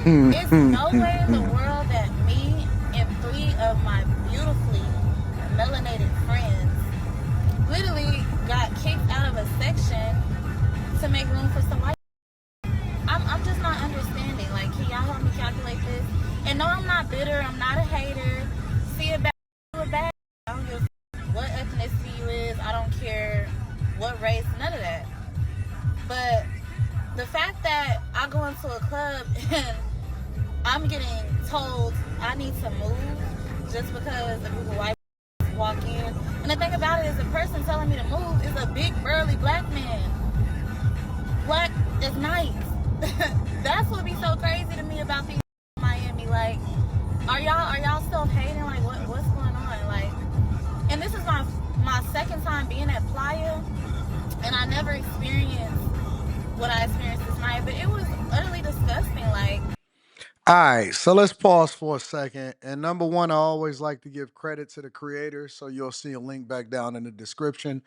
It's no way in the world that me and three of my beautifully melanated friends literally got kicked out of a section to make room for some white. I'm just not understanding. Like, can y'all help me calculate this? And no, I'm not bitter. I'm not a hater. See it bad, do it bad. I don't give a what ethnicity you is. I don't care what race. None of that. But the fact that I go into a club and I'm getting told I need to move just because a group of white walk in. And the thing about it is the person telling me to move is a big burly black man. Black is nice. That's what be so crazy to me about people in Miami. Like, are y'all self hating? Like, what's going on? Like, and this is my second time being at Playa, and I never experienced what I experienced this night, but it was utterly disgusting. Like, All right, so let's pause for a second. And number one, I always like to give credit to the creator. So you'll see a link back down in the description.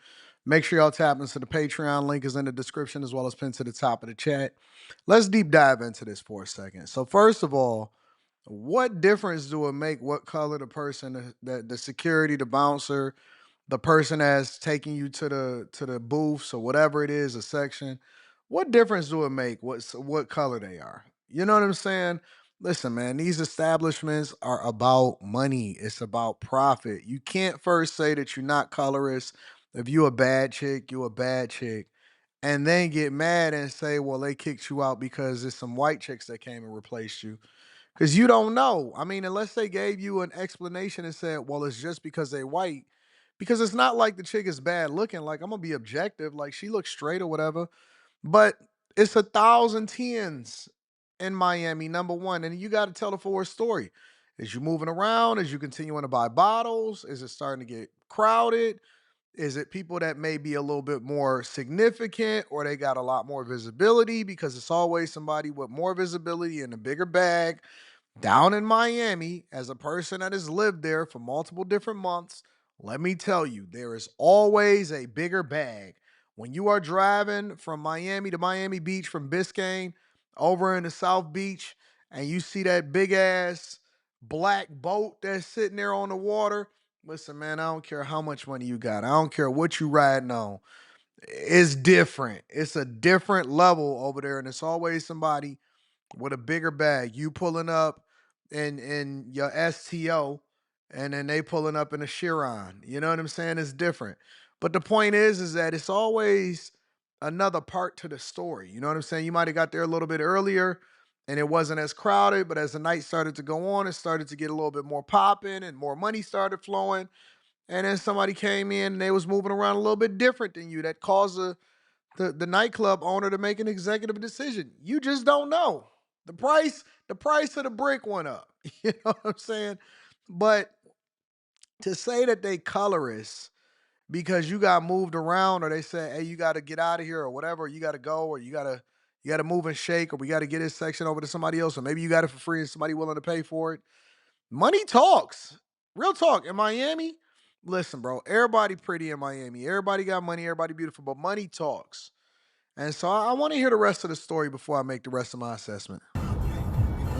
Make sure y'all tap into the Patreon link is in the description as well as pinned to the top of the chat. Let's deep dive into this for a second. So first of all, what difference do it make what color the person, the security, the bouncer, the person that's taking you to the booths or whatever it is, a section? What difference do it make what color they are? You know what I'm saying? Listen, man, these establishments are about money. It's about profit. You can't first say that you're not colorist. If you a bad chick, you a bad chick. And then get mad and say, well, they kicked you out because there's some white chicks that came and replaced you. Because you don't know. I mean, unless they gave you an explanation and said, well, it's just because they white. Because it's not like the chick is bad looking. Like, I'm going to be objective. Like, she looks straight or whatever. But it's 1,000 tens in Miami, number one. And you got to tell the full story. Is you moving around? Is you continuing to buy bottles? Is it starting to get crowded? Is it people that may be a little bit more significant or they got a lot more visibility? Because it's always somebody with more visibility and a bigger bag down in Miami. As a person that has lived there for multiple different months, let me tell you, there is always a bigger bag. When you are driving from Miami to Miami Beach from Biscayne over in the South Beach and you see that big ass black boat that's sitting there on the water, listen, man, I don't care how much money you got. I don't care what you riding on. It's different. It's a different level over there, and it's always somebody with a bigger bag. You pulling up in your STO, and then they pulling up in a Chiron. You know what I'm saying? It's different. But the point is that it's always another part to the story. You know what I'm saying? You might have got there a little bit earlier and it wasn't as crowded, but as the night started to go on, it started to get a little bit more popping and more money started flowing. And then somebody came in and they was moving around a little bit different than you. That caused the nightclub owner to make an executive decision. You just don't know. The price of the brick went up. You know what I'm saying? But to say that they colorists because you got moved around or they say, hey, you gotta get out of here or whatever, you gotta go, or you gotta move and shake, or we gotta get this section over to somebody else, or maybe you got it for free and somebody willing to pay for it. Money talks. Real talk. In Miami, listen, bro, everybody pretty in Miami. Everybody got money, everybody beautiful, but money talks. And so I want to hear the rest of the story before I make the rest of my assessment.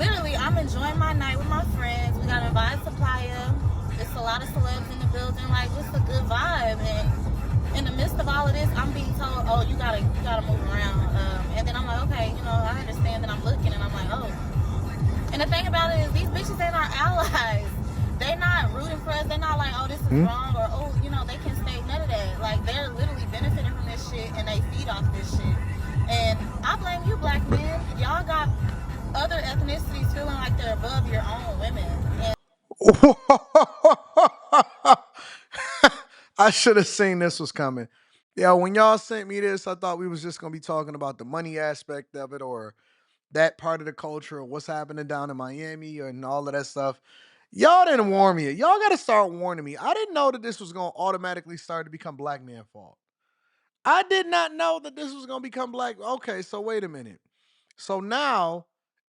literally, I'm enjoying my night with my friends. We got invited to Playa. It's a lot of celebs in the building. Like, just a good vibe. And in the midst of all of this, I'm being told, "Oh, you gotta move around." And then I'm like, "Okay, I understand." That I'm looking, and I'm like, "Oh." And the thing about it is, these bitches ain't our allies. They not rooting for us. They're not like, "Oh, this is Hmm? wrong," or "Oh, they can stay." None of that. Like, they're literally benefiting from this shit, and they feed off this shit. And I blame you, black men. Y'all got other ethnicities feeling like they're above your own women. And I should have seen this was coming. Yeah, when y'all sent me this, I thought we was just gonna be talking about the money aspect of it or that part of the culture or what's happening down in Miami and all of that stuff. Y'all didn't warn me. Y'all got to start warning me. I didn't know that this was going to automatically start to become black man fault. I did not know that this was going to become black. Okay, so wait a minute. So now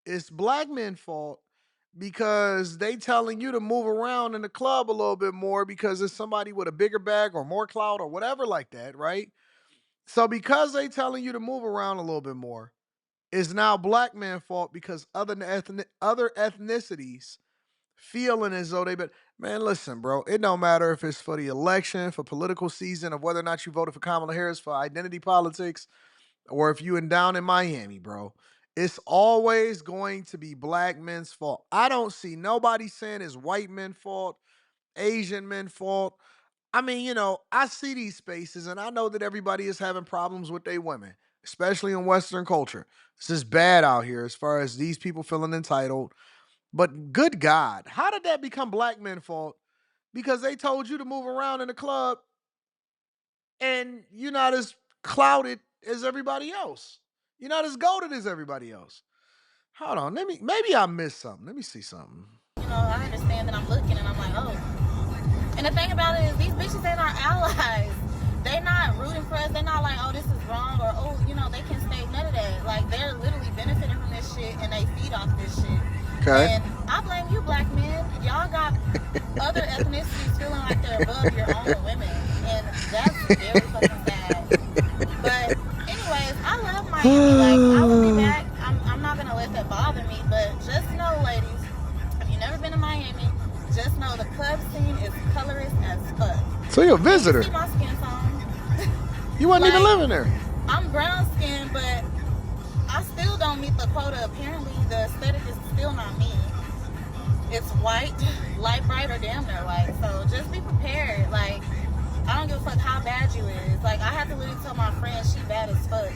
it's black men fault because they telling you to move around in the club a little bit more because it's somebody with a bigger bag or more clout or whatever like that, right? So because they telling you to move around a little bit more, is now black men's fault because other ethnicities feeling as though they've been. Man, listen, bro. It don't matter if it's for the election, for political season, of whether or not you voted for Kamala Harris for identity politics, or if you in down in Miami, bro. It's always going to be black men's fault. I don't see nobody saying it's white men's fault, Asian men's fault. I mean, I see these spaces and I know that everybody is having problems with their women, especially in Western culture. This is bad out here as far as these people feeling entitled. But good God, how did that become black men's fault? Because they told you to move around in the club and you're not as clouded as everybody else. You're not as goaded as everybody else. Hold on, maybe I missed something. Let me see something. I understand that I'm looking and I'm like, oh. And the thing about it is these bitches ain't our allies. They not rooting for us. They're not like, oh, this is wrong or, oh, they can stay. None of that. Like, they're literally benefiting from this shit and they feed off this shit. Okay. And I blame you, black men. Y'all got other ethnicities feeling like they're above your own women. And that's very fucking sad. But anyways, I love Miami. Like, I will be back. I'm not going to let that bother me. But just know, ladies, if you've never been to Miami, just know the club scene is colorist as fuck. So you're a visitor. You see my skin tone. You wasn't even living there. I'm brown skinned, but I still don't meet the quota. Apparently, the aesthetic is still not me. It's white, light bright, or damn near white. So just be prepared. Like, I don't give a fuck how bad you is. Like, I had to literally tell my friend she bad as fuck.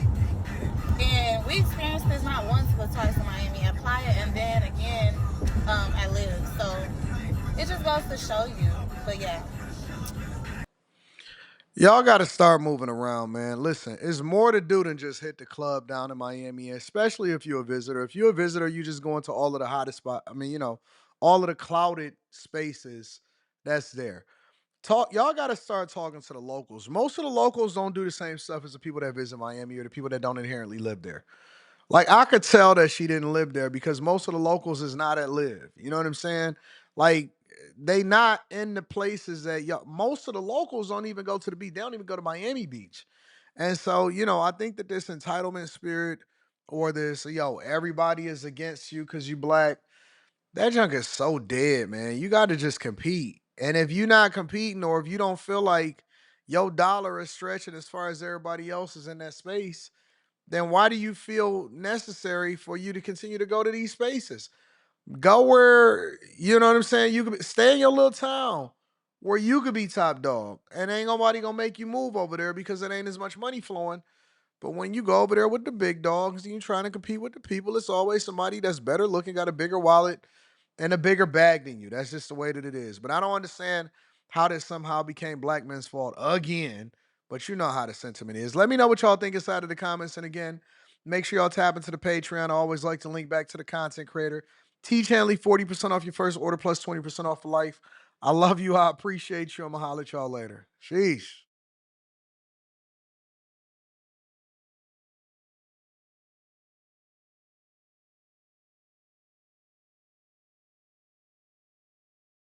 And we experienced this not once but twice in Miami at Playa and then again at Live. So it just goes to show you. But yeah. Y'all got to start moving around, man. Listen, it's more to do than just hit the club down in Miami, especially if you're a visitor. If you're a visitor, you just go into all of the hottest spot. I mean, all of the clouded spaces that's there. Y'all got to start talking to the locals. Most of the locals don't do the same stuff as the people that visit Miami or the people that don't inherently live there. Like I could tell that she didn't live there because most of the locals is not at live. You know what I'm saying? Like they not in the places that most of the locals don't even go to the beach. They don't even go to Miami Beach. And so, I think that this entitlement spirit or this, everybody is against you because you black, that junk is so dead, man. You got to just compete. And if you're not competing or if you don't feel like your dollar is stretching as far as everybody else is in that space, then why do you feel necessary for you to continue to go to these spaces? Go where, you know what I'm saying? You could stay in your little town where you could be top dog. And ain't nobody gonna make you move over there because it ain't as much money flowing. But when you go over there with the big dogs and you trying to compete with the people, it's always somebody that's better looking, got a bigger wallet, and a bigger bag than you. That's just the way that it is. But I don't understand how this somehow became black men's fault again. But you know how the sentiment is. Let me know what y'all think inside of the comments. And again, make sure y'all tap into the Patreon. I always like to link back to the content creator. Teach Hanley 40% off your first order plus 20% off for life. I love you. I appreciate you. I'm going to holler at y'all later. Sheesh.